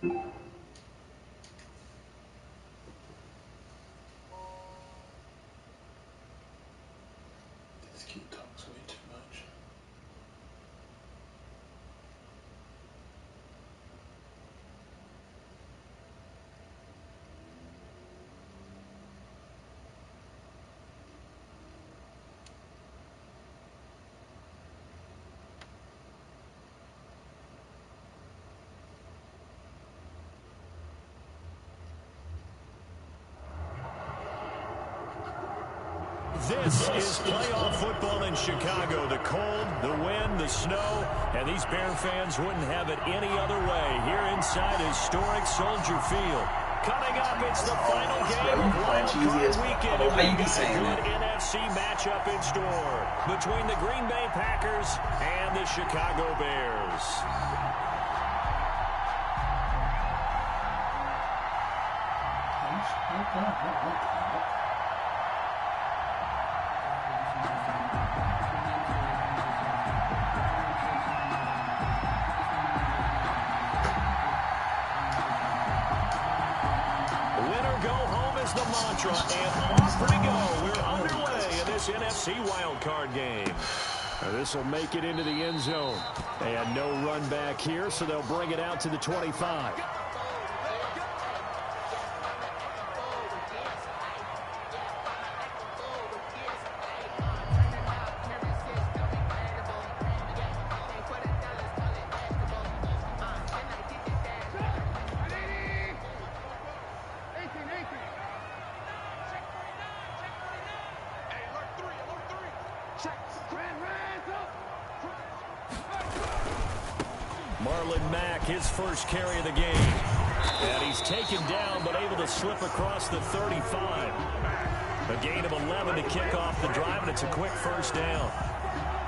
This kid talks way too much. This is playoff football in Chicago. The cold, the wind, the snow, and these Bear fans wouldn't have it any other way here inside historic Soldier Field. Coming up, it's the final game of Wild Card Weekend. And we've got a good NFC matchup in store between the Green Bay Packers and the Chicago Bears. The mantra, and off we go. We're underway in this NFC wildcard game. This will make it into the end zone. And no run back here, so they'll bring it out to the 25. His first carry of the game. And he's taken down, but able to slip across the 35. A gain of 11 to kick off the drive, and it's a quick first down.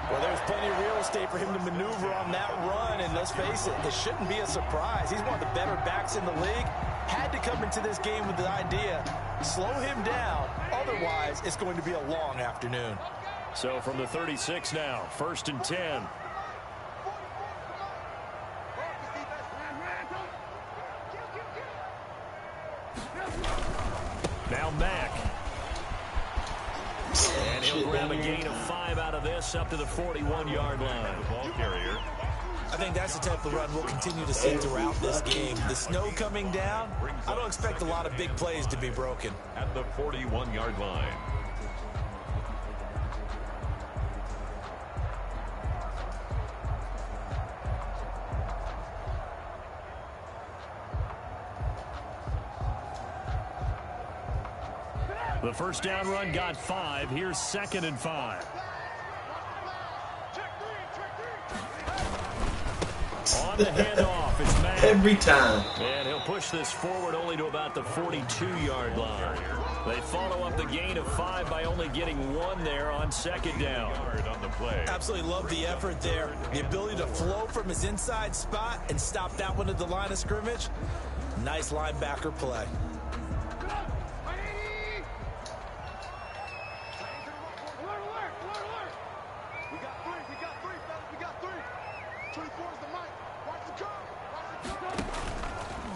Well, there's plenty of real estate for him to maneuver on that run, and let's face it, it shouldn't be a surprise. He's one of the better backs in the league. Had to come into this game with the idea, slow him down, otherwise it's going to be a long afternoon. So from the 36 now, 1st and 10. Now Mack. And he'll grab a gain of 5 out of this up to the 41-yard line. The ball carrier. I think that's the type of run we'll continue to see throughout this game. The snow coming down, I don't expect a lot of big plays to be broken. At the 41-yard line. The first down run got 5. Here's 2nd and 5. On the handoff, it's Mack. Every time. And he'll push this forward only to about the 42-yard line. They follow up the gain of 5 by only getting 1 there on 2nd down. On the play. Absolutely love the effort there. The ability to flow from his inside spot and stop that one at the line of scrimmage. Nice linebacker play.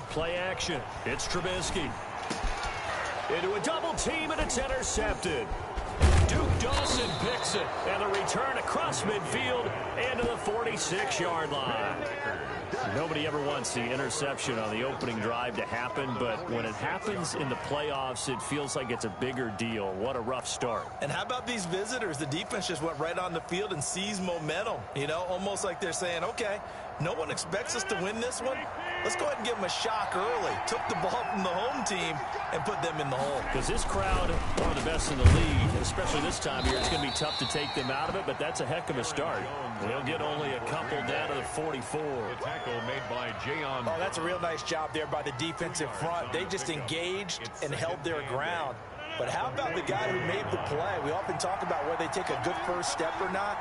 Play action. It's Trubisky. Into a double team, and it's intercepted. Duke Dawson picks it, and the return across midfield into the 46-yard line. Nobody ever wants the interception on the opening drive to happen, but when it happens in the playoffs, it feels like it's a bigger deal. What a rough start. And how about these visitors? The defense just went right on the field and seized momentum. You know, almost like they're saying, okay, no one expects us to win this one. Let's go ahead and give them a shock early. Took the ball from the home team and put them in the hole. Because this crowd, one of the best in the league, especially this time of year, it's going to be tough to take them out of it, but that's a heck of a start. They'll get only a couple down to the 44. The tackle made by Jayon. Oh, that's a real nice job there by the defensive front. They just engaged and held their ground. But how about the guy who made the play? We often talk about whether they take a good first step or not.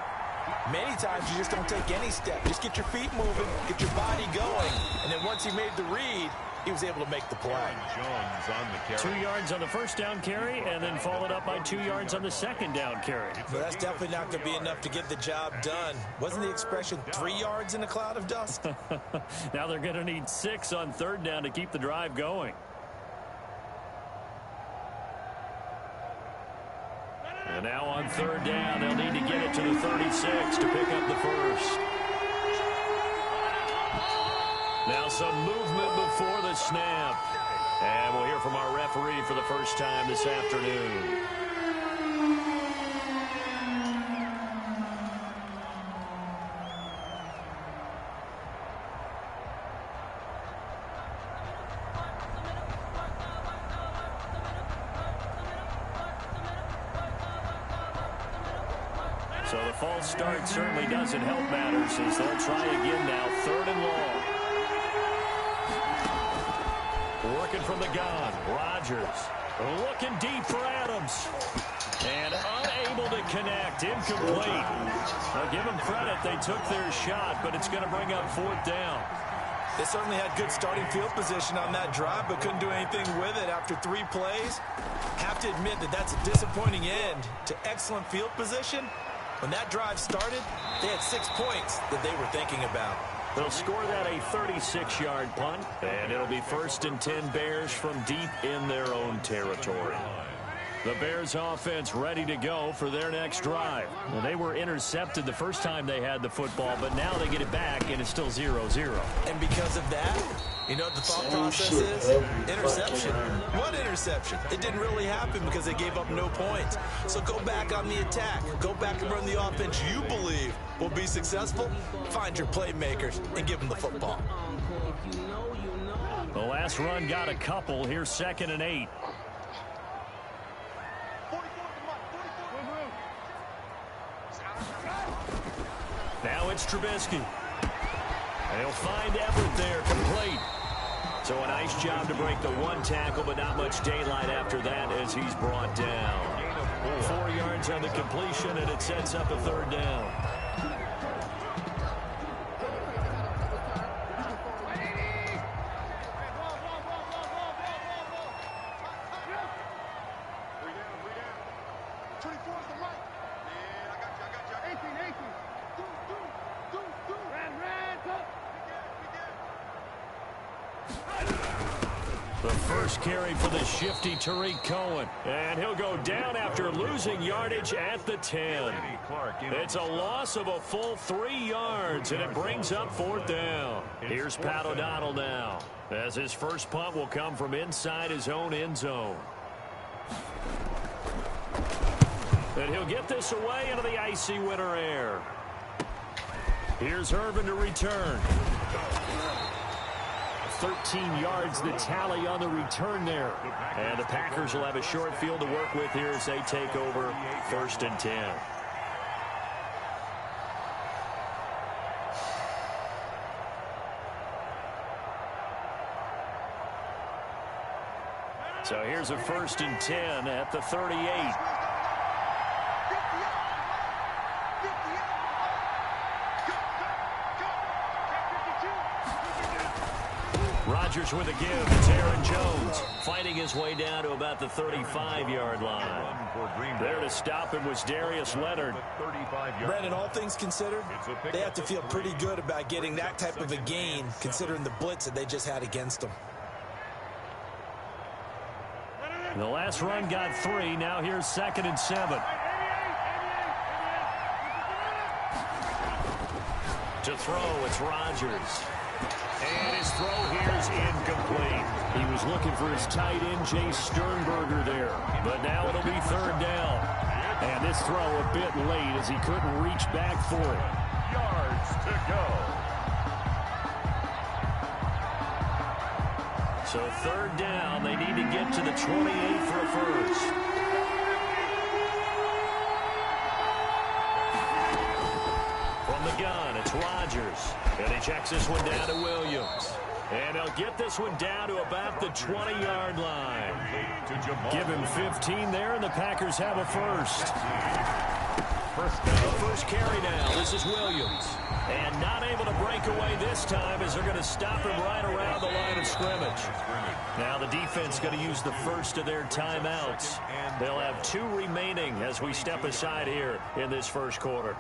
Many times you just don't take any step. Just get your feet moving, get your body going, and then once he made the read, he was able to make the play. Jones on the carry. 2 yards on the first down carry, and then followed up by 2 yards on the second down carry. But that's definitely not going to be enough to get the job done. Wasn't the expression 3 yards in a cloud of dust? Now they're going to need 6 on third down to keep the drive going. And now on third down, they'll need to get it to the 36 to pick up the first. Now some movement before the snap. And we'll hear from our referee for the first time this afternoon. So the false start certainly doesn't help matters as they'll try again now, 3rd and long. Working from the gun, Rodgers looking deep for Adams. And unable to connect, incomplete. I'll give them credit, they took their shot, but it's going to bring up 4th down. They certainly had good starting field position on that drive, but couldn't do anything with it after 3 plays. Have to admit that that's a disappointing end to excellent field position. When that drive started, they had 6 points that they were thinking about. They'll score that a 36-yard punt, and it'll be 1st and 10 Bears from deep in their own territory. The Bears offense ready to go for their next drive. Well, they were intercepted the first time they had the football, but now they get it back, and it's still 0-0. And because of that, you know what the thought process is? Interception. What interception? It didn't really happen because they gave up no points. So go back on the attack. Go back and run the offense you believe will be successful. Find your playmakers and give them the football. The last run got a couple. Here's 2nd and 8. Now it's Trubisky. They'll find Everett there, complete. So a nice job to break the 1 tackle, but not much daylight after that as he's brought down. 4 yards on the completion, and it sets up a 3rd down. The first carry for the shifty Tariq Cohen. And he'll go down after losing yardage at the 10. It's a loss of a full 3 yards, and it brings up 4th down. Here's Pat O'Donnell now, as his first punt will come from inside his own end zone. And he'll get this away into the icy winter air. Here's Irvin to return. 13 yards the tally on the return there. And the Packers will have a short field to work with here as they take over 1st and 10. So here's a 1st and 10 at the 38. Rodgers with a give. It's Aaron Jones fighting his way down to about the 35-yard line. There to stop him was Darius Leonard. Brandon, all things considered, they have to feel pretty good about getting that type of a gain considering the blitz that they just had against them. The last run got 3. Now here's 2nd and 7. To throw, it's Rodgers. And his throw here is incomplete. He was looking for his tight end, Jay Sternberger there. But now it'll be 3rd down. And this throw a bit late as he couldn't reach back for it. Yards to go. So 3rd down, they need to get to the 28 for a first. From the gun, it's Rodgers. And he checks this one down to Williams. And he'll get this one down to about the 20-yard line. Give him 15 there, and the Packers have a first. First The down. first carry now. This is Williams. And not able to break away this time as they're going to stop him right around the line of scrimmage. Now the defense going to use the first of their timeouts. They'll have 2 remaining as we step aside here in this first quarter.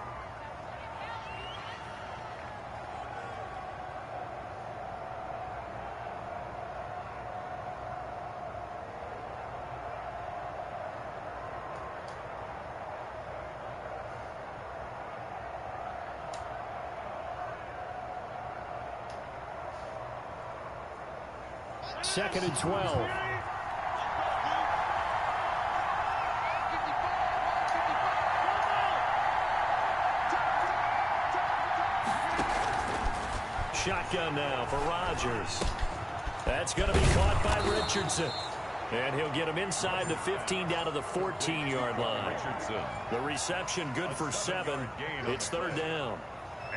Second and 12. Shotgun now for Rodgers. That's going to be caught by Richardson. And he'll get him inside the 15 down to the 14-yard line. The reception good for 7. It's third down.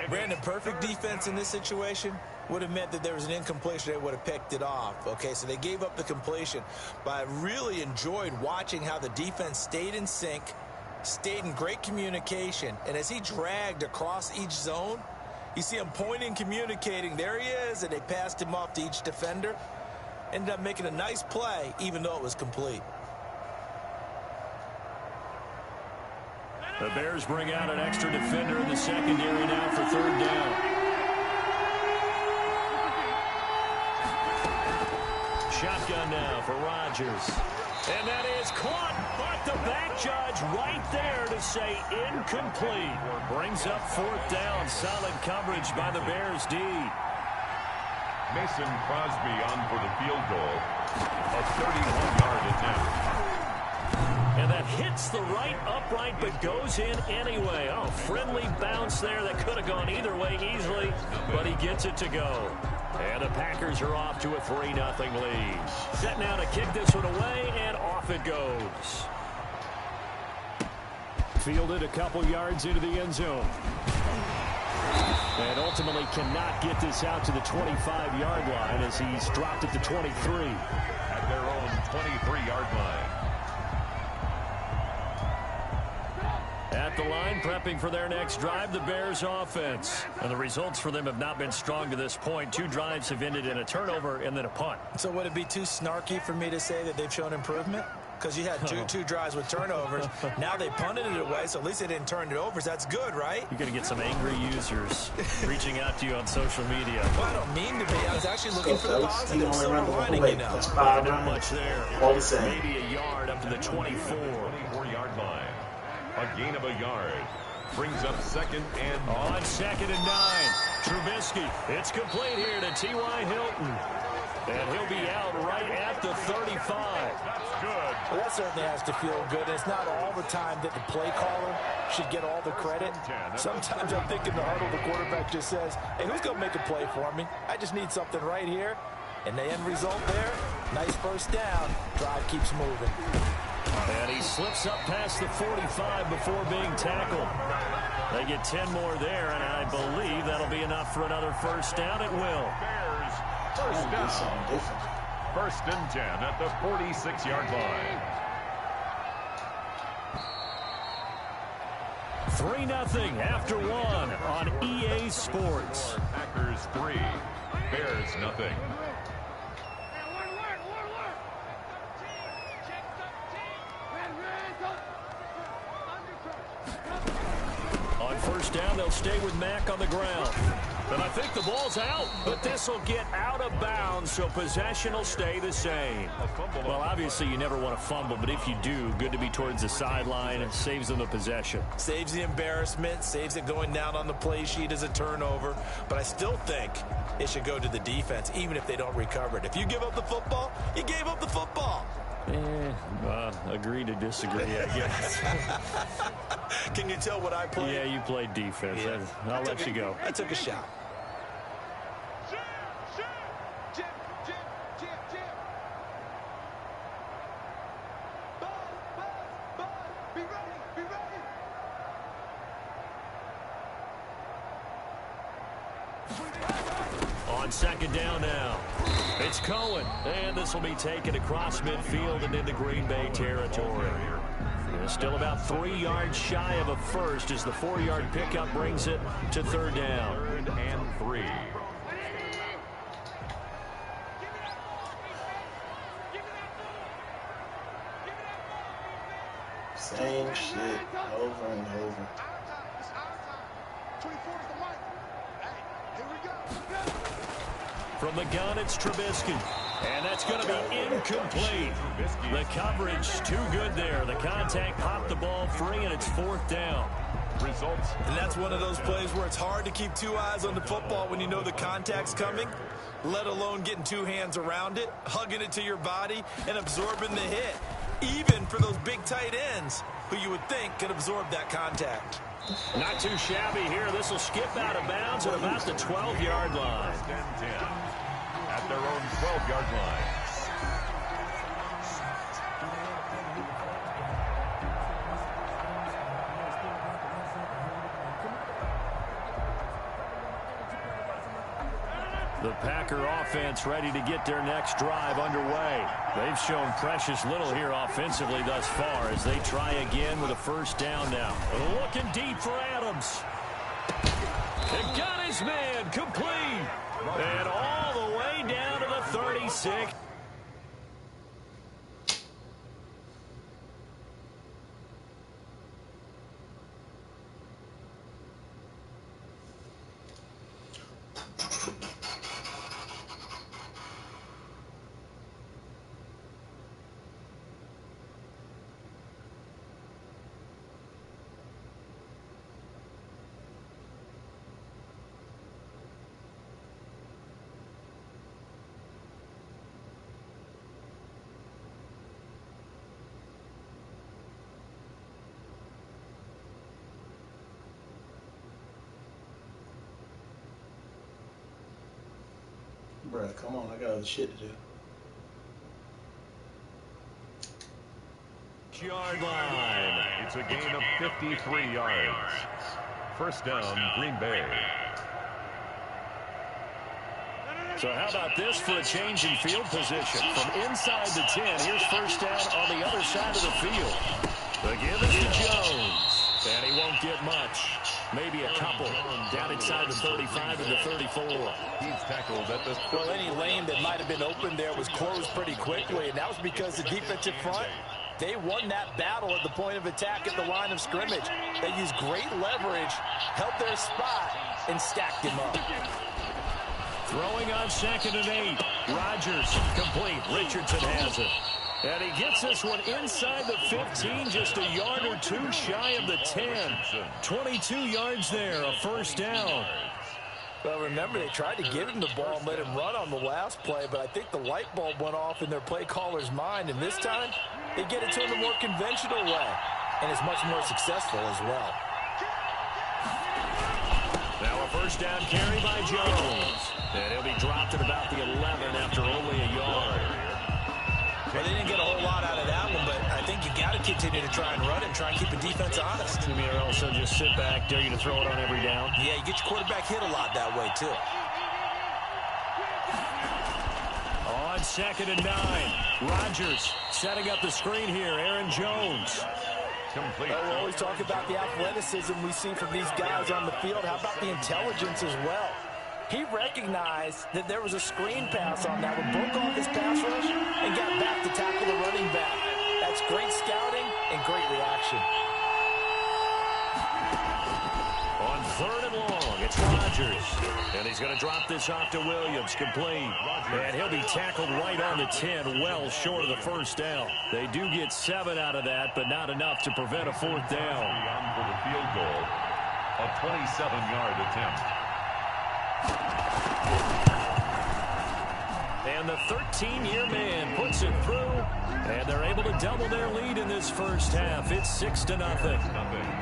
Brandon, perfect defense in this situation would have meant that there was an incompletion. They would have picked it off. Okay, so they gave up the completion. But I really enjoyed watching how the defense stayed in sync, stayed in great communication. And as he dragged across each zone, you see him pointing, communicating. There he is, and they passed him off to each defender. Ended up making a nice play, even though it was complete. The Bears bring out an extra defender in the secondary now for third down. Shotgun now for Rodgers. And that is caught, but the back judge right there to say incomplete. Brings up fourth down. Solid coverage by the Bears D. Mason Crosby on for the field goal. A 31-yard attempt. And that hits the right upright but goes in anyway. Oh, friendly bounce there that could have gone either way easily, but he gets it to go. And the Packers are off to a 3-0 lead. Set now to kick this one away, and off it goes. Fielded a couple yards into the end zone. And ultimately cannot get this out to the 25-yard line as he's dropped it to 23. At their own 23-yard line. At the line, prepping for their next drive, the Bears offense. And the results for them have not been strong to this point. 2 drives have ended in a turnover and then a punt. So would it be too snarky for me to say that they've shown improvement? Because you had two drives with turnovers. Now they punted it away, so at least they didn't turn it over. So that's good, right? You're going to get some angry users reaching out to you on social media. Well, I don't mean to be. I was actually looking for the positive silver lining, you know. Not much there. All the same. Maybe a yard up to the 24. 24-yard line. A gain of a yard. Brings up second and... On second and 9. Trubisky. It's complete here to T.Y. Hilton. And he'll be out right at the 35. That's good. Well, that certainly has to feel good. And it's not all the time that the play caller should get all the credit. Sometimes I'm thinking the huddle, the quarterback just says, hey, who's going to make a play for me? I just need something right here. And the end result there, nice first down. Drive keeps moving. And he slips up past the 45 before being tackled. They get 10 more there, and I believe that'll be enough for another first down. It will. Bears first down. First and 10 at the 46-yard line. 3-0 after 1 on EA Sports. Packers 3, Bears nothing. On first down, they'll stay with Mack on the ground. And I think the ball's out, but this will get out of bounds, so possession will stay the same. Well, obviously you never want to fumble, but if you do, good to be towards the sideline. It saves them the possession. Saves the embarrassment, saves it going down on the play sheet as a turnover. But I still think it should go to the defense, even if they don't recover it. If you give up the football, you gave up the football. Agree to disagree, I guess. Can you tell what I played? Yeah, you played defense. Yeah. I'll let you go. I took a shot. On second down now. It's Cohen, and this will be taken across midfield and into Green Bay territory. Still about 3 yards shy of a first as the 4-yard pickup brings it to third down. 3rd and 3. Same shit over and over. From the gun, it's Trubisky. And that's going to be incomplete. The coverage too good there. The contact popped the ball free, and it's 4th down. Results. And that's one of those plays where it's hard to keep 2 eyes on the football when you know the contact's coming, let alone getting 2 hands around it, hugging it to your body, and absorbing the hit. Even for those big tight ends who you would think could absorb that contact. Not too shabby here. This will skip out of bounds at about the 12-yard line. 1st and 10 at their own 12-yard line. The Packer offense ready to get their next drive underway. They've shown precious little here offensively thus far as they try again with a 1st down now. Looking deep for Adams. They got his man complete. And all the way down to the 36. Bruh, come on, I got other shit to do. Yard line. It's a gain of 53 yards. 1st down, Green Bay. So how about this for a change in field position? From inside the 10, here's 1st down on the other side of the field. The give is to Jones. And he won't get much. Maybe a couple down inside the 35 and the 34. He's tackled at the... Well, any lane that might have been open there was closed pretty quickly, and that was because the defensive front, they won that battle at the point of attack at the line of scrimmage. They used great leverage, held their spot, and stacked him up. Throwing on 2nd and 8. Rodgers complete. Richardson has it. And he gets this one inside the 15, just a yard or 2 shy of the 10. 22 yards there, a 1st down. Well, remember, they tried to give him the ball and let him run on the last play, but I think the light bulb went off in their play caller's mind, and this time they get it to him a more conventional way, and it's much more successful as well. Now a 1st down carry by Jones. And he'll be dropped at about the 11 after only a yard. Well, they didn't get a whole lot out of that one, but I think you got to continue to try and run it and try and keep the defense honest. You mean also just sit back, dare you to throw it on every down? Yeah, you get your quarterback hit a lot that way, too. On 2nd and 9, Rodgers setting up the screen here. Aaron Jones. Complete. Well, we always talk about the athleticism we see from these guys on the field. How about the intelligence as well? He recognized that there was a screen pass on that one, broke off his pass rush, and got back to tackle the running back. That's great scouting and great reaction. On 3rd and long, it's Rodgers. And he's going to drop this off to Williams, complete. And he'll be tackled right on the 10, well short of the 1st down. They do get 7 out of that, but not enough to prevent a 4th down. On for the field goal, a 27-yard attempt. And the 13-year man puts it through, and they're able to double their lead in this 1st half. It's 6-0.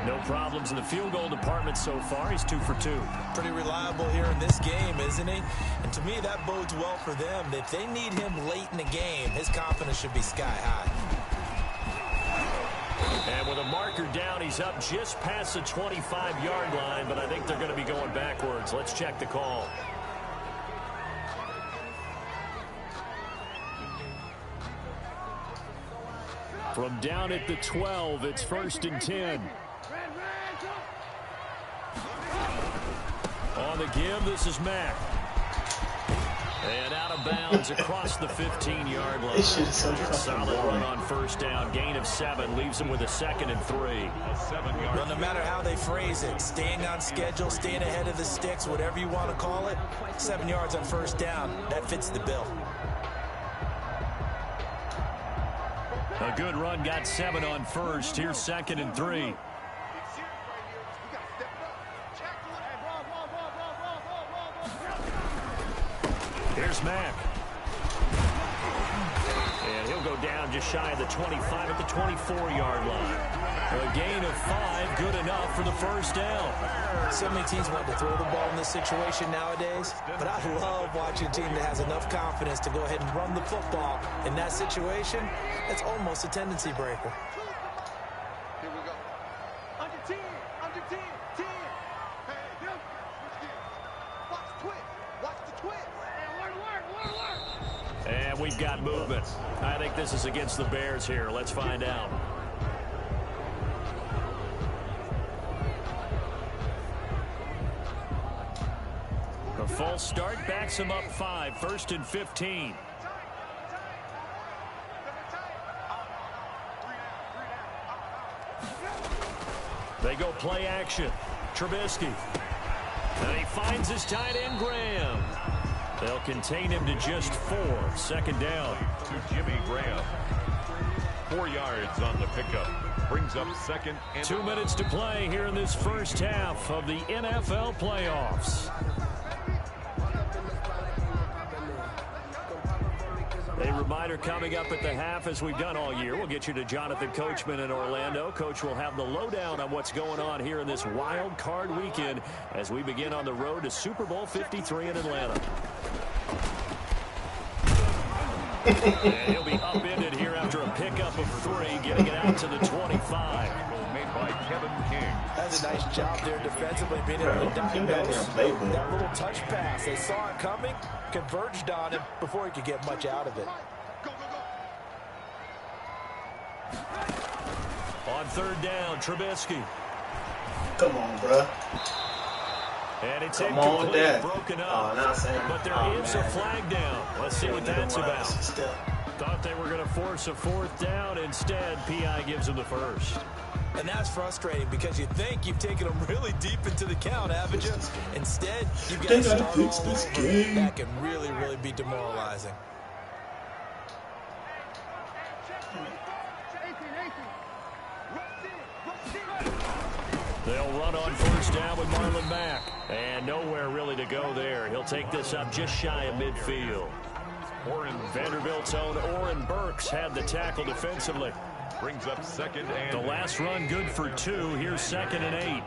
No problems in the field goal department so far. He's 2 for 2. Pretty reliable here in this game, isn't he? And to me, that bodes well for them. If they need him late in the game, his confidence should be sky high. And with a marker down, he's up just past the 25-yard line, but I think they're going to be going backwards. Let's check the call. From down at the 12, it's 1st and 10. On the give, this is Mack. And out of bounds across the 15-yard line. This shit is so fucking Solid run boring. on 1st down. Gain of 7 leaves him with a 2nd and 3. Well, no matter how they phrase it, staying on schedule, staying ahead of the sticks, whatever you want to call it, 7 yards on 1st down, that fits the bill. A good run, got 7 on 1st. Here's 2nd and 3. Here's Mack. And he'll go down just shy of the 25 at the 24-yard line. A gain of 5, good enough for the 1st down. So many teams want to throw the ball in this situation nowadays, but I love watching a team that has enough confidence to go ahead and run the football. In that situation, that's almost a tendency breaker. Here we go. Under 10, under 10, 10. Hey, yo. Watch the twist. Watch the twist. And we've got movement. I think this is against the Bears here. Let's find out. A false start backs him up 5. 1st and 15. They go play action. Trubisky. And he finds his tight end, Graham. They'll contain him to just 4. 2nd down. To Jimmy Graham. 4 yards on the pickup. Brings up 2nd and 2 minutes to play here in this first half of the NFL playoffs. A reminder coming up at the half, as we've done all year. We'll get you to Jonathan Coachman in Orlando. Coach will have the lowdown on what's going on here in this wild card weekend as we begin on the road to Super Bowl 53 in Atlanta. And he'll be upended here after a pickup of 3, getting it out to the 25. made by Kevin King. That's a nice job there defensively, being able to diagnose that little touch pass. They saw it coming, converged on him before he could get much out of it. On 3rd down, Trubisky. Come on, bro. And it's Come on with that. Broken up. Oh, not saying. But there is a flag down. Let's see what that's about. Still. Thought they were going to force a 4th down. Instead, P.I. gives them the 1st. And that's frustrating because you think you've taken them really deep into the count, haven't you? Instead, you've got to start all over. That can really, really be demoralizing. They'll run on 1st down with Marlon Mack. And nowhere really to go there. He'll take this up just shy of midfield. Vanderbilt's own Oren Burks had the tackle defensively. Brings up 2nd and The last run good for 2. Here's 2nd and 8.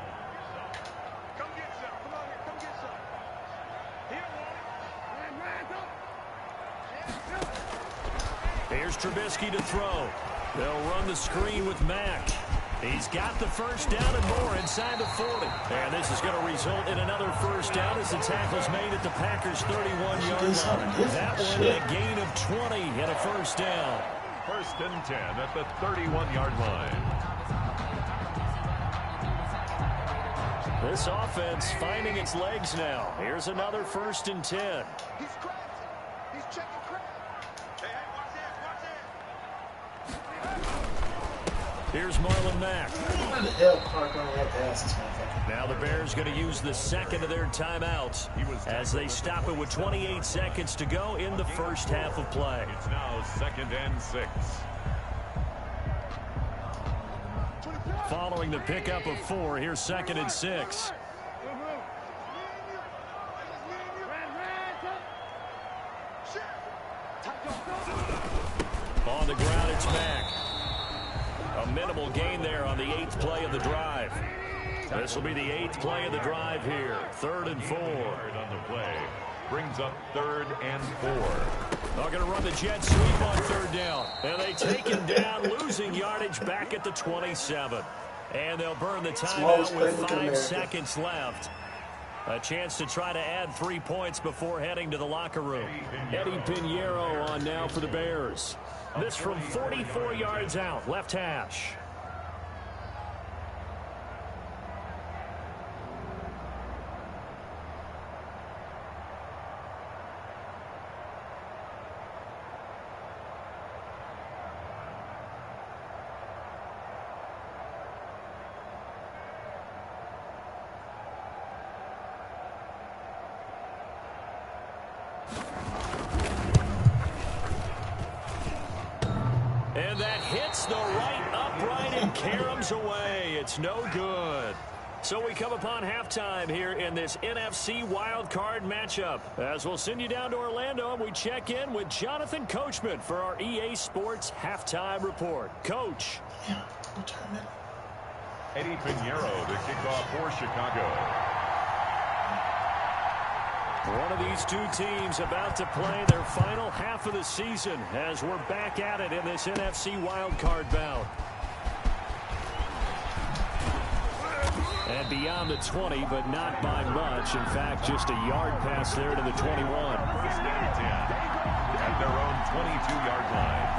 Here's Trubisky to throw. They'll run the screen with Mack. He's got the 1st down and more inside the 40. And this is going to result in another 1st down as the tackle's made at the Packers' 31-yard line. That one a gain of 20 and a 1st down. 1st and 10 at the 31-yard line. This offense finding its legs now. Here's another 1st and 10. He's cracked. He's checking crack. Hey, watch that. Here's Marlon Mack. How the hell Clark only had to ask this motherfucker? Now the Bears going to use the 2nd of their timeouts as they stop it with 28 seconds to go in the first half of play. It's now 2nd and 6. Following the pickup of 4, here's 2nd and 6. On the ground, it's Mack. A minimal gain there on the 8th play of the drive. This will be the 8th play of the drive here. 3rd and 4. On the play. Brings up 3rd and 4. They're going to run the jet sweep on 3rd down. And they take him down, losing yardage back at the 27. And they'll burn the timeout with 5 seconds left. A chance to try to add 3 points before heading to the locker room. Eddie Pinheiro on now for the Bears. This from 44 yards out, left hash. And that hits the right upright and caroms away. It's no good. So we come upon halftime here in this NFC wildcard matchup. As we'll send you down to Orlando, and we check in with Jonathan Coachman for our EA Sports Halftime Report. Coach. Yeah, return it. Eddie Pinheiro, the kickoff for Chicago. One of these two teams about to play their final half of the season as we're back at it in this NFC wildcard bout. And beyond the 20, but not by much. In fact, just a yard pass there to the 21. At their own 22-yard line.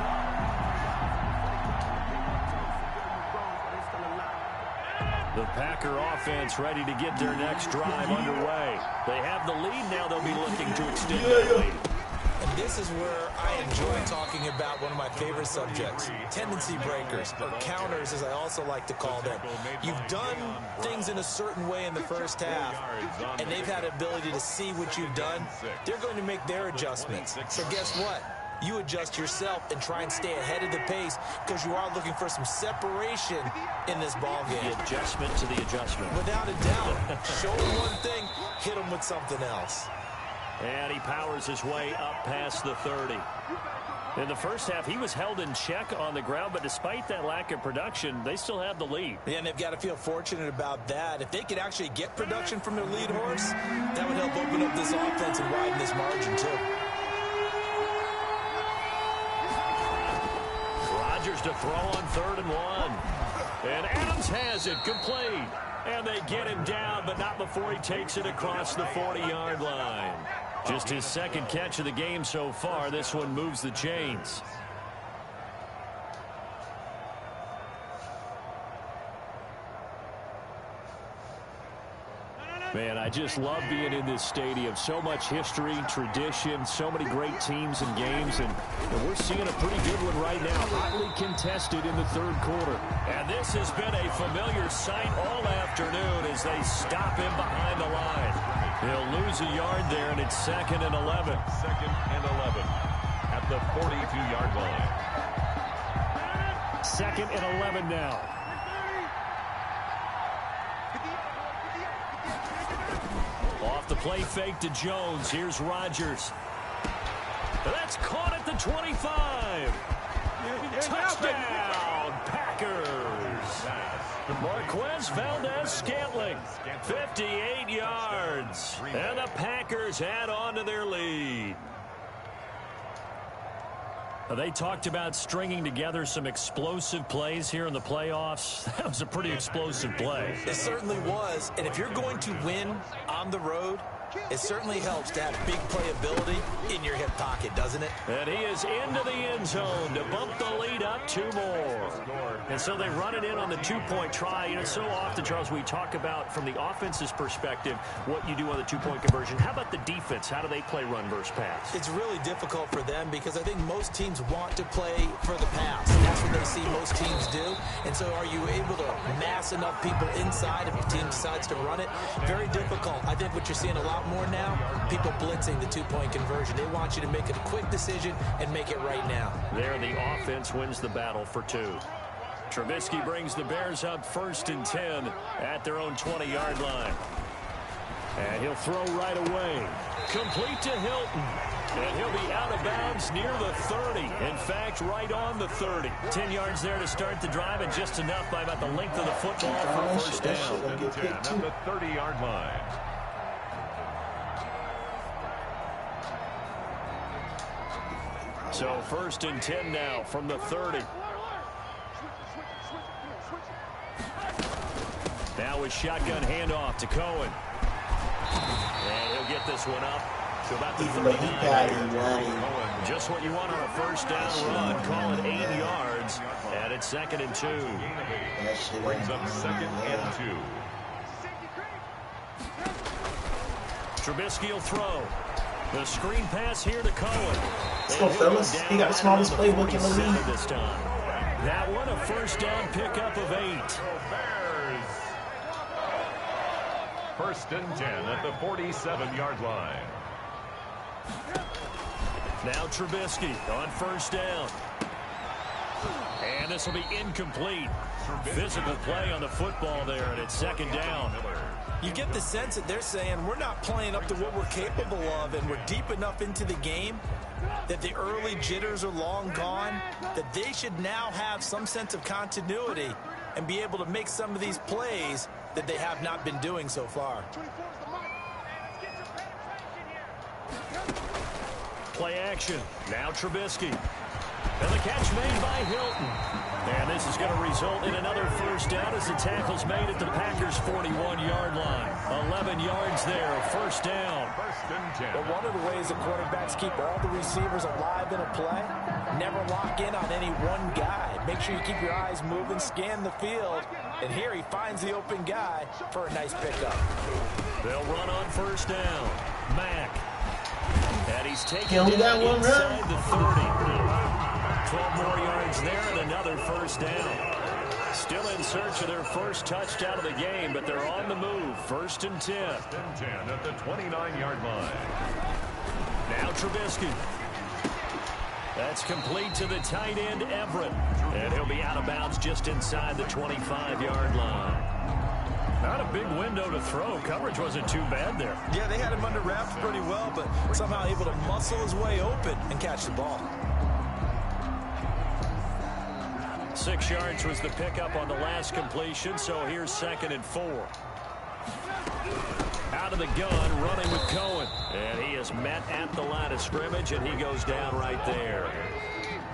The Packer offense ready to get their next drive underway. They have the lead now. They'll be looking to extend that lead. And this is where I enjoy talking about one of my favorite subjects, tendency breakers, or counters as I also like to call them. You've done things in a certain way in the first half, and they've had the ability to see what you've done. They're going to make their adjustments. So guess what? You adjust yourself and try and stay ahead of the pace because you are looking for some separation in this ball game. The adjustment to the adjustment. Without a doubt. Show them one thing, hit them with something else. And he powers his way up past the 30. In the first half, he was held in check on the ground, but despite that lack of production, they still have the lead. Yeah, and they've got to feel fortunate about that. If they could actually get production from their lead horse, that would help open up this offense and widen this margin, too. Rodgers to throw on 3rd and 1. And Adams has it complete. And they get him down, but not before he takes it across the 40-yard line. Just his second catch of the game so far. This one moves the chains. Man, I just love being in this stadium. So much history, tradition, so many great teams and games, and we're seeing a pretty good one right now. Hotly contested in the 3rd quarter. And this has been a familiar sight all afternoon as they stop him behind the line. He'll lose a yard there, and it's 2nd and 11. 2nd and 11 at the 42-yard line. 2nd and 11 now. Off the play fake to Jones. Here's Rodgers. That's caught at the 25. Touchdown, Packers. Marquez Valdez-Scantling, 58 yards. And the Packers add on to their lead. They talked about stringing together some explosive plays here in the playoffs. That was a pretty explosive play. It certainly was. And if you're going to win on the road, it certainly helps to have big playability in your hip pocket, doesn't it? And he is into the end zone to bump the lead up 2 more. And so they run it in on the 2-point try. You know, so often, Charles, we talk about from the offense's perspective what you do on the 2-point conversion. How about the defense? How do they play run versus pass? It's really difficult for them because I think most teams want to play for the pass. And that's what they see most teams do. And so are you able to mass enough people inside if the team decides to run it? Very difficult. I think what you're seeing a lot more now, people blitzing the 2-point conversion. They want you to make a quick decision and make it right now. There, the offense wins the battle for 2. Trubisky brings the Bears up 1st and 10 at their own 20-yard line. And he'll throw right away. Complete to Hilton. And he'll be out of bounds near the 30. In fact, right on the 30. 10 yards there to start the drive, and just enough by about the length of the football for a first down. 10 at the 30-yard line. So 1st and 10 now from the 30. Now with shotgun handoff to Cohen. pick this one up to about the Even though he 39. got him running. Just what you want on a first down run. Call it 8 yards, and it's 2nd and 2. That shit Brings up 2nd and 2. Trubisky will throw. The screen pass here to Cohen. Let's go, fellas. He got the smallest playbook in the league. This time. That one a first down pickup of 8. Bears. 1st and 10 at the 47-yard line. Now Trubisky on first down. And this will be incomplete. Physical play on the football there, and it's 2nd down. You get the sense that they're saying we're not playing up to what we're capable of, and we're deep enough into the game that the early jitters are long gone, that they should now have some sense of continuity and be able to make some of these plays that they have not been doing so far. Play action. Now Trubisky. And the catch made by Hilton. And this is going to result in another first down as the tackle's made at the Packers' 41-yard line. 11 yards there, first down. 1st and 10. But one of the ways that quarterbacks keep all the receivers alive in a play, never lock in on any one guy. Make sure you keep your eyes moving, scan the field, and here he finds the open guy for a nice pickup. They'll run on first down. Mack. And he's taking only got one inside run. the 30. 12 more yards there and another first down. Still in search of their first touchdown of the game, but they're on the move. 1st and 10. 1st and 10 at the 29-yard line. Now Trubisky. That's complete to the tight end, Everett. And he'll be out of bounds just inside the 25-yard line. Not a big window to throw. Coverage wasn't too bad there. Yeah, they had him under wraps pretty well, but somehow able to muscle his way open and catch the ball. 6 yards was the pickup on the last completion, so here's 2nd and 4. Out of the gun, running with Cohen. And he is met at the line of scrimmage, and he goes down right there.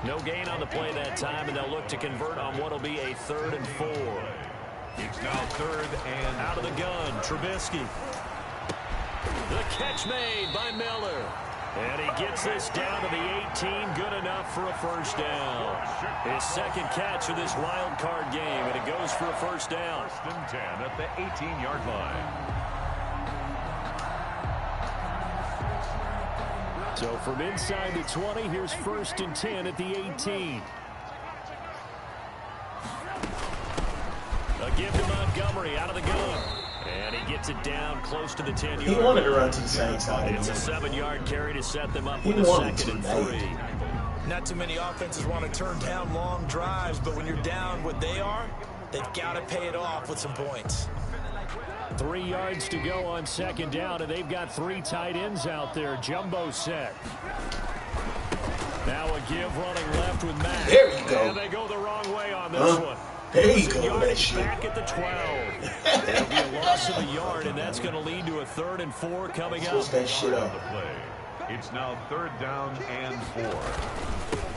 No gain on the play that time, and they'll look to convert on what will be a 3rd and 4. It's now 3rd and Out of the gun, Trubisky. The catch made by Miller. And he gets this down to the 18, good enough for a first down. His 2nd catch of this wild card game, and it goes for a first down. 1st and 10 at the 18-yard line. So from inside the 20, here's 1st and 10 at the 18. A give to Montgomery out of the gun. And he gets it down close to the 10-yard line. He wanted to run to the same side. It's a 7-yard carry to set them up He with a wanted 2nd and to, 3. Not too many offenses want to turn down long drives, but when you're down what they are, they've got to pay it off with some points. 3 yards to go on 2nd down, and they've got 3 tight ends out there. Jumbo set. Now a give running left with Mack. There you go. And they go the wrong way on this one. There you go, that Yardage shit. back at the 12. It'll be a loss of a yard, and that's going to lead to a 3rd and 4 coming up. Switch that shit up. The play. It's now 3rd down and 4.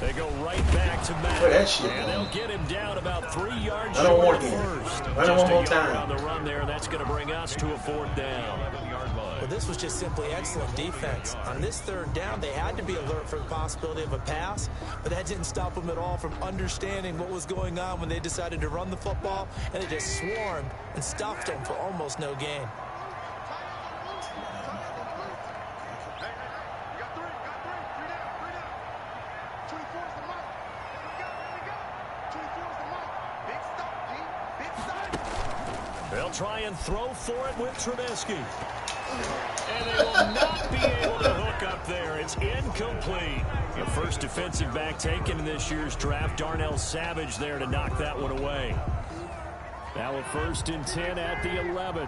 They go right back to Mack. Where that shit And going? they'll get him down about 3 yards Run it one short more of game. first. Run it Just one a more yard time. on the run there, and that's going to bring us to a 4th down. 11-yard line. Well, this was just simply excellent defense. On this 3rd down, they had to be alert for the possibility of a pass, but that didn't stop them at all from understanding what was going on when they decided to run the football, and they just swarmed and stopped them for almost no gain. They'll try and throw for it with Trubisky. And they will not be able to hook up there. It's incomplete. The first defensive back taken in this year's draft, Darnell Savage, there to knock that one away. Now a 1st and 10 at the 11.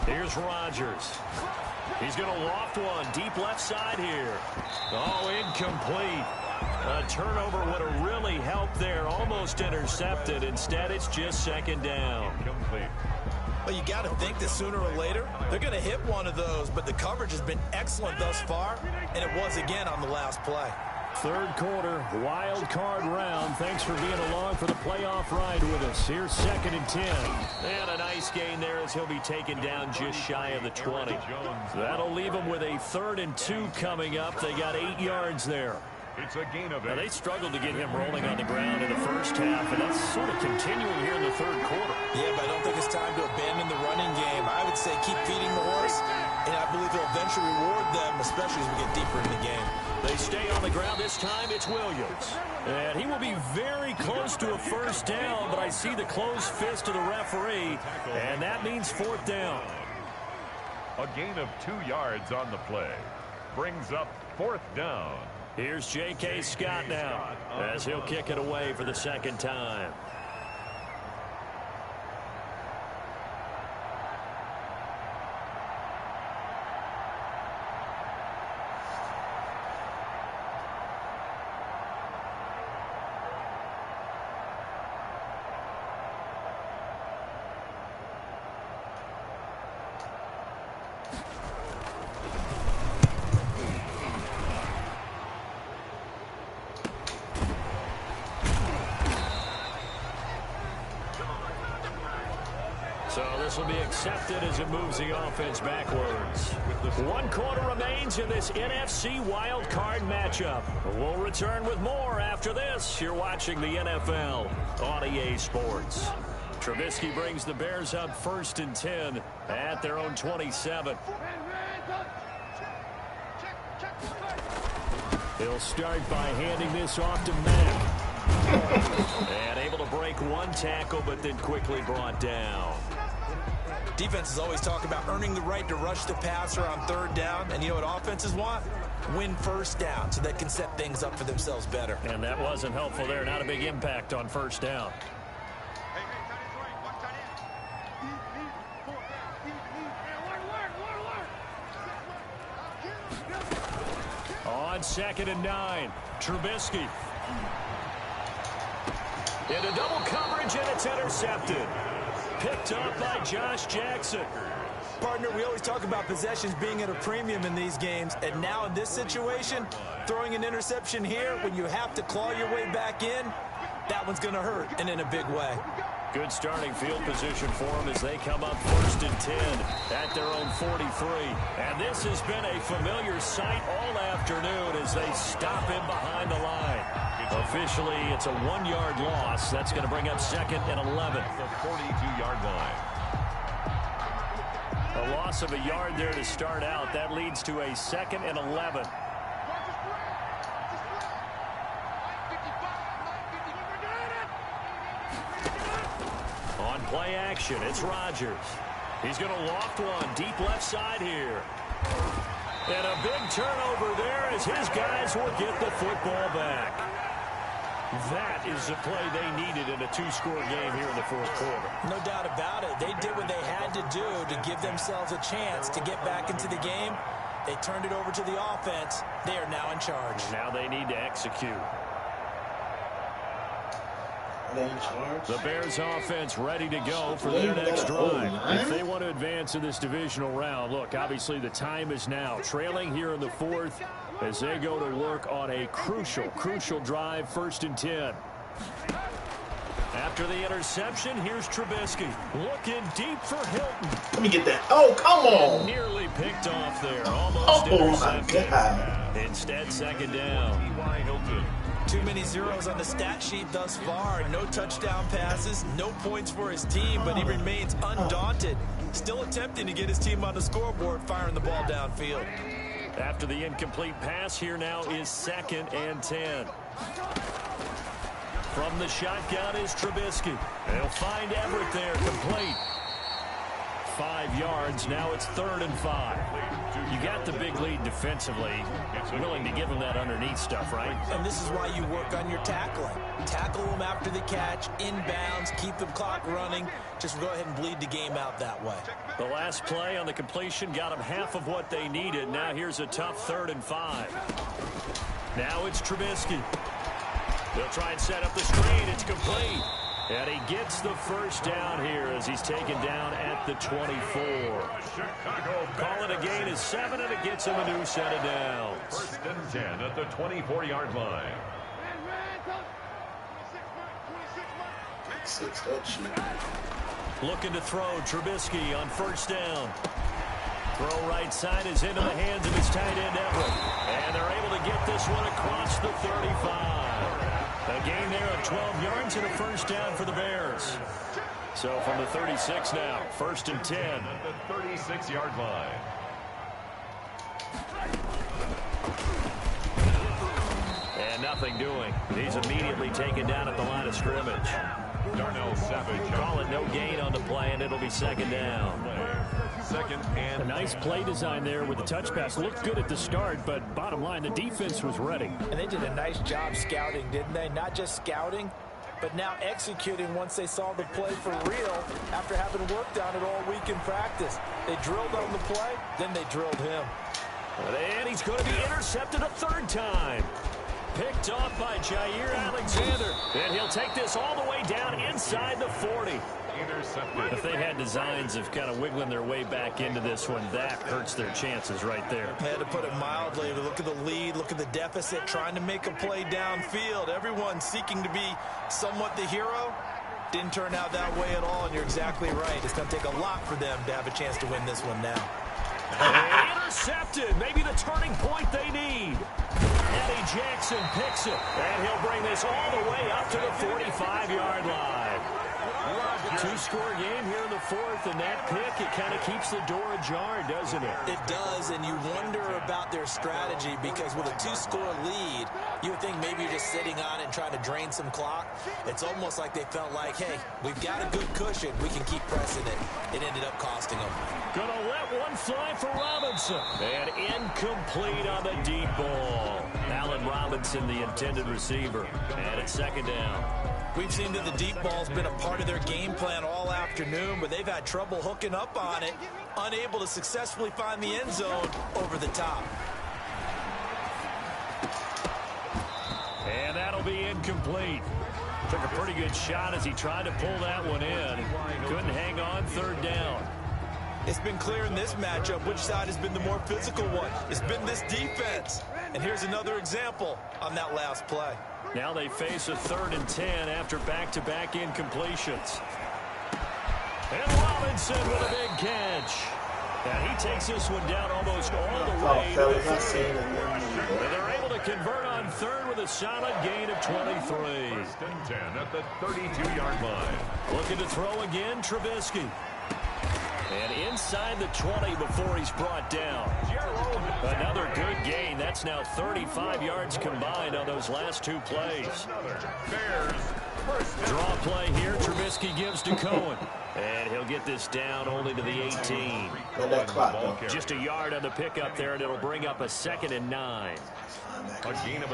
Here's Rodgers. He's going to loft one deep left side here. Oh, incomplete. A turnover would have really helped there. Almost intercepted. Instead, it's just 2nd down. Complete. Well, you got to think that sooner or later, they're going to hit one of those, but the coverage has been excellent thus far, and it was again on the last play. Third quarter, wild card round. Thanks for being along for the playoff ride with us. Here's 2nd and 10. And a nice gain there as he'll be taken down just shy of the 20. That'll leave him with a 3rd and 2 coming up. They got 8 yards there. It's a gain of 8. Now, they struggled to get him rolling on the ground in the first half, and that's sort of continuing here in the 3rd quarter. Yeah, but I don't think it's time to abandon the running game. I would say keep feeding the horse, and I believe he'll eventually reward them, especially as we get deeper in the game. They stay on the ground. This time it's Williams. And he will be very close to a 1st down, but I see the closed fist of the referee, and that means 4th down. A gain of 2 yards on the play. Brings up 4th down. Here's J.K. Scott now as he'll kick it away for the 2nd time. So this will be accepted as it moves the offense backwards. 1 quarter remains in this NFC wild card matchup. We'll return with more after this. You're watching the NFL on EA Sports. Trubisky brings the Bears up 1st and 10 at their own 27. He'll start by handing this off to Mack. And able to break 1 tackle, but then quickly brought down. Defenses always talk about earning the right to rush the passer on 3rd down. And you know what offenses want? Win 1st down so they can set things up for themselves better. And that wasn't helpful there. Not a big impact on 1st down. On 2nd and 9, Trubisky. Into double coverage, and it's intercepted. Picked up by Josh Jackson. Partner, we always talk about possessions being at a premium in these games, and now in this situation, throwing an interception here when you have to claw your way back in, that one's going to hurt, and in a big way. Good starting field position for them as they come up 1st and 10 at their own 43. And this has been a familiar sight all afternoon as they stop him behind the line. Officially, it's a 1-yard loss. That's going to bring up 2nd and 11. The 42-yard line. A loss of a yard there to start out. That leads to a 2nd and 11. On play action, it's Rodgers. He's going to loft one deep left side here. And a big turnover there as his guys will get the football back. That is the play they needed in a 2-score game here in the 4th quarter. No doubt about it. They did what they had to do to give themselves a chance to get back into the game. They turned it over to the offense. They are now in charge. Now they need to execute. The Bears offense ready to go for their next drive. If they want to advance in this divisional round, look, obviously the time is now. Trailing here in the 4th as they go to work on a crucial drive, 1st and 10. After the interception, here's Trubisky. Looking deep for Hilton. Let me get that. Oh, come on. Nearly picked off there. Almost intercepted. My God. Instead, 2nd down. T.Y. Hilton. Too many zeros on the stat sheet thus far. No touchdown passes, no points for his team, but he remains undaunted. Still attempting to get his team on the scoreboard, firing the ball downfield. After the incomplete pass, here now is 2nd and 10. From the shotgun is Trubisky. They'll find Everett there, complete. 5 yards, now it's 3rd and 5. You got the big lead defensively. Willing to give them that underneath stuff, right? And this is why you work on your tackling. Tackle them after the catch, inbounds, keep the clock running. Just go ahead and bleed the game out that way. The last play on the completion got them half of what they needed. Now here's a tough 3rd and 5. Now it's Trubisky. They'll try and set up the screen. It's complete. And he gets the first down here as he's taken down at the 24. Call it a gain of 7, and it gets him a new set of downs. First and 10 at the 24-yard line. Looking to throw, Trubisky on first down. Throw right side is into the hands of his tight end, Everett. And they're able to get this one across the 35. A gain there of 12 yards and a first down for the Bears. So from the 36 now, first and 10. At the 36-yard line. And nothing doing. He's immediately taken down at the line of scrimmage. Darnell Savage. Call it no gain on the play, and it'll be second down. Second and a nice play design there with the touch pass. Looked good at the start, but bottom line, the defense was ready. And they did a nice job scouting, didn't they? Not just scouting, but now executing once they saw the play for real after having worked on it all week in practice. They drilled on the play, then they drilled him. And he's going to be intercepted a third time. Picked off by Jair Alexander. And he'll take this all the way down inside the 40. intercepted. If they had designs of kind of wiggling their way back into this one, that hurts their chances right there. They had to put it mildly. Look at the lead, look at the deficit, trying to make a play downfield. Everyone seeking to be somewhat the hero. Didn't turn out that way at all, and you're exactly right. It's going to take a lot for them to have a chance to win this one now. Intercepted. Maybe the turning point they need. Eddie Jackson picks it, and he'll bring this all the way up to the 45-yard line. Two-score game here in the fourth, and that pick, it kind of keeps the door ajar, doesn't it? It does, and you wonder about their strategy, because with a two-score lead, you would think maybe you're just sitting on it and trying to drain some clock. It's almost like they felt like, hey, we've got a good cushion. We can keep pressing it. It ended up costing them. Gonna let one fly for Robinson. And incomplete on the deep ball. Allen Robinson, the intended receiver. And it's second down. We've seen that the deep ball's been a part of their game plan all afternoon, but they've had trouble hooking up on it, unable to successfully find the end zone over the top. And that'll be incomplete. Took a pretty good shot as he tried to pull that one in. Couldn't hang on, third down. It's been clear in this matchup which side has been the more physical one. It's been this defense. And here's another example on that last play. Now they face a 3rd and 10 after back-to-back incompletions. And Robinson with a big catch. And he takes this one down almost all the way to the 30. And they're able to convert on 3rd with a solid gain of 23. 1st and 10 at the 32-yard line. Looking to throw again, Trubisky. And inside the 20 before he's brought down. Another good gain. That's now 35 yards combined on those last two plays. Draw play here. Trubisky gives to Cohen. And he'll get this down only to the 18. Just a yard on the pickup there, and it'll bring up a 2nd and 9.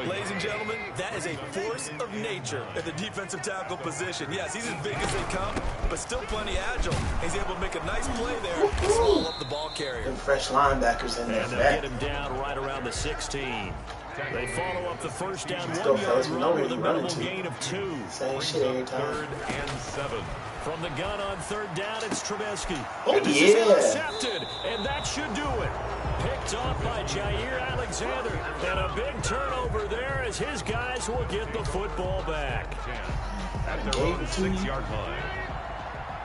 Ladies and gentlemen, that is a force of nature at the defensive tackle position. Yes, he's as big as they come, but still plenty agile. He's able to make a nice play there and swallow up the ball carrier. Fresh linebackers in there. And they'll get him down right around the 16. They follow up the first down 1-yard run with a minimal gain of 2. Same shit every time. 3rd and 7. From the gun on 3rd down, it's Trubisky. Oh, and this yeah. is intercepted, and that should do it. Picked off by Jair Alexander. And a big turnover there as his guys will get the football back. At their own 6-yard line.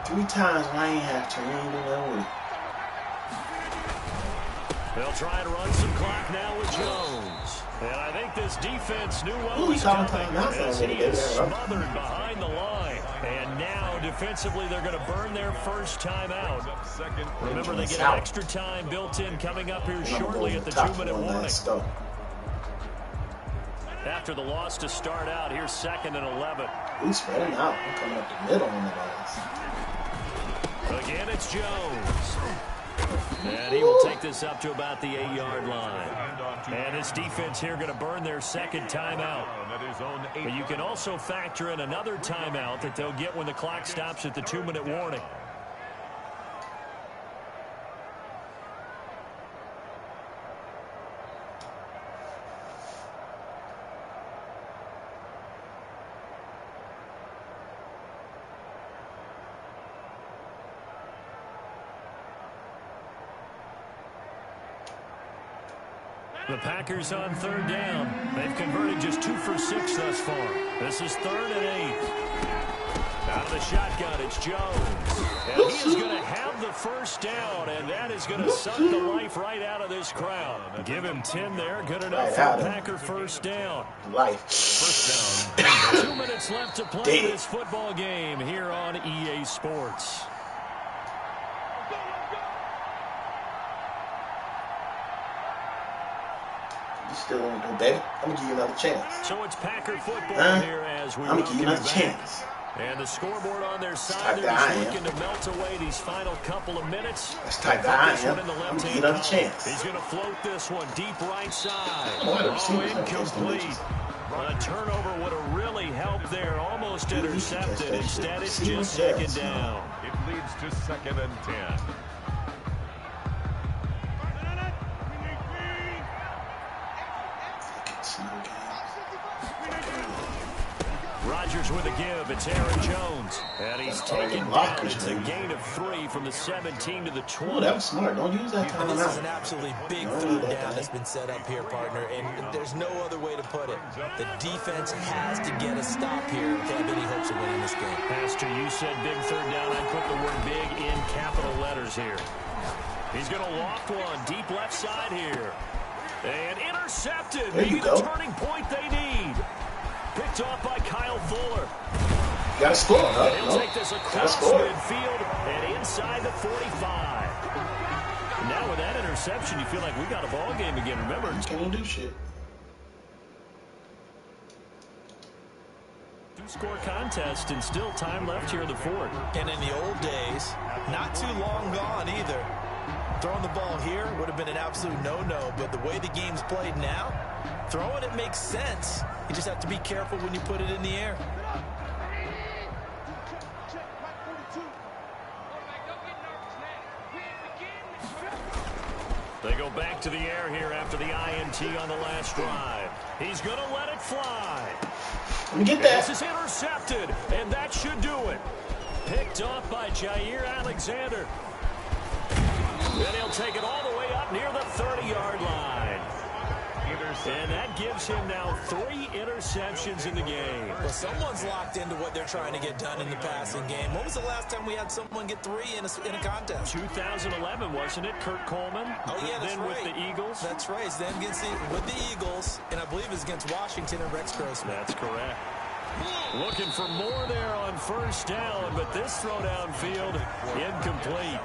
3 times I ain't have to. You ain't do nothing with it. They'll try and run some clock now with Jones. And I think this defense knew what was coming as he is smothered behind the line. And now, defensively, they're going to burn their first timeout. Remember, they get an extra time built in coming up here shortly at the 2-minute warning. After the loss to start out, here's 2nd and 11. We spreading out. I'm coming up the middle on the guys. Again, it's Jones. And he will take this up to about the 8-yard line. And this defense here going to burn their 2nd timeout. But you can also factor in another timeout that they'll get when the clock stops at the 2-minute warning. The Packers on third down. They've converted just 2 for 6 thus far. This is 3rd and 8. Out of the shotgun, it's Jones. And he is going to have the first down, and that is going to suck the life right out of this crowd. Give him 10 there. Good enough for a Packer first down. First down. 2 minutes left to play this football game here on EA Sports. Still won't do, baby. I'm gonna give you another chance. So it's Packer football here as we I'm gonna give you another chance. And the scoreboard on their side, they're just looking to melt away these final couple of minutes. Let's type that I am. I'm gonna give you another chance. He's gonna float this one deep right side. Incomplete. A turnover would have really helped there. Almost intercepted. Instead, it's just 2nd down. It leads to 2nd and 10. Rodgers with a give. It's Aaron Jones. And he's taken down. It's a gain of 3 from the 17 to the 20. Oh, that was smart. Don't use that time. This is an absolutely big 3rd down that's been set up here, partner, and there's no other way to put it. The defense has to get a stop here if they have any hopes of winning this game. Pastor, you said big 3rd down. I put the word big in capital letters here. He's going to loft one deep left side here. And intercepted. Maybe the turning point they need. Picked off by Kyle Fuller. You gotta score, huh? He'll take this across midfield and inside the 45. Now with that interception, you feel like we got a ball game again. Remember, you can't do shit. 2-score contest and still time left here in the 4th. And in the old days, not too long gone either. Throwing the ball here would have been an absolute no-no, but the way the game's played now, throwing it makes sense. You just have to be careful when you put it in the air. They go back to the air here after the INT on the last drive. He's going to let it fly. Let me get that. This is intercepted, and that should do it. Picked off by Jair Alexander. And he'll take it all the way up near the 30-yard line. And that gives him now 3 interceptions in the game. Well, someone's locked into what they're trying to get done in the passing game. When was the last time we had someone get 3 in a contest? 2011, wasn't it? Kurt Coleman. Oh, yeah, that's right. With the Eagles. That's right. It's then with the Eagles, and I believe it's against Washington and Rex Grossman. That's correct. Looking for more there on first down, but this throw downfield incomplete.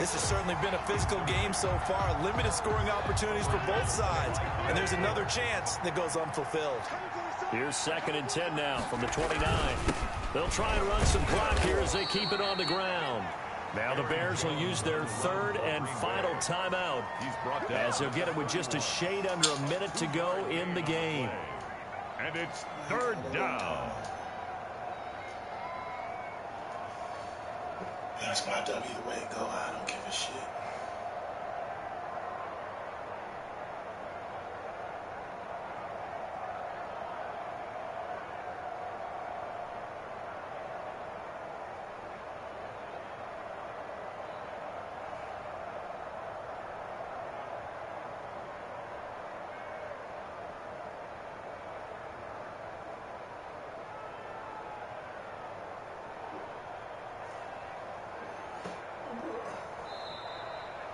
This has certainly been a physical game so far. Limited scoring opportunities for both sides, and there's another chance that goes unfulfilled. Here's 2nd and 10 now from the 29. They'll try and run some clock here as they keep it on the ground. Now the Bears will use their 3rd and final timeout as they'll get it with just a shade under a minute to go in the game. And it's 3rd down. That's my W the way it go. I don't give a shit.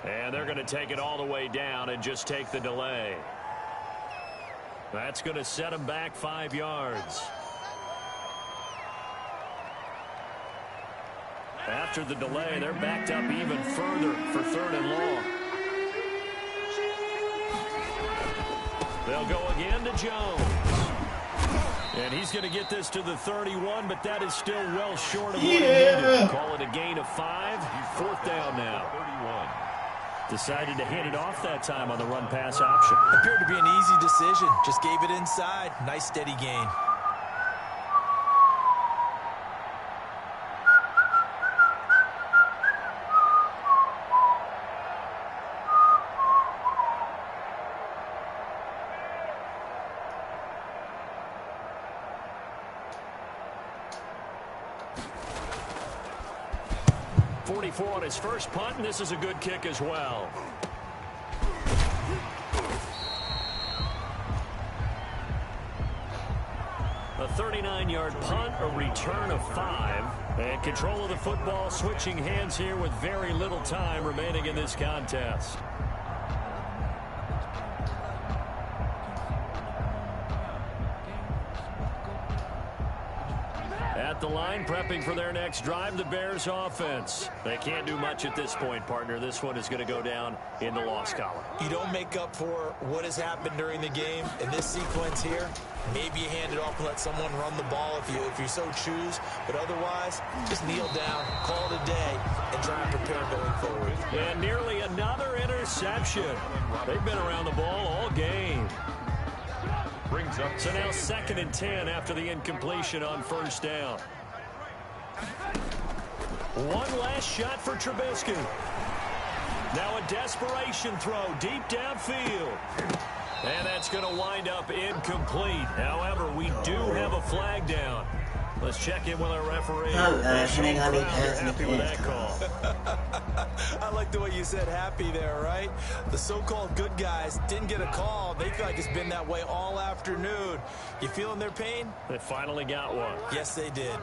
And they're going to take it all the way down and just take the delay. That's going to set them back 5 yards. After the delay, they're backed up even further for 3rd and long. They'll go again to Jones. And he's going to get this to the 31, but that is still well short of what he needed. Call it a gain of 5. 4th down now. 31. Decided to hand it off that time on the run-pass option. Appeared to be an easy decision. Just gave it inside. Nice steady gain. On his first punt, and this is a good kick as well. A 39-yard punt, a return of 5. And control of the football switching hands here with very little time remaining in this contest. At the line, prepping for their next drive, the Bears offense. They can't do much at this point, partner. This one is going to go down in the loss column. You don't make up for what has happened during the game. In this sequence here, maybe you hand it off and let someone run the ball if you so choose. But otherwise, just kneel down, call it a day, and try and prepare going forward. And nearly another interception. They've been around the ball all game. Brings up. So now 2nd and 10 after the incompletion on first down. One last shot for Trubisky. Now a desperation throw deep downfield. And that's going to wind up incomplete. However, we do have a flag down. Let's check in with our referee. Happy with that call. I like the way you said happy there, right? The so-called good guys didn't get a call. They feel like it's been that way all afternoon. You feeling their pain? They finally got one. Yes, they did.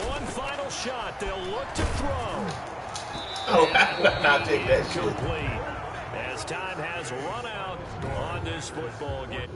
One final shot. They'll look to throw. Oh, I'll take that shit. Complete. As time has run out on this football game.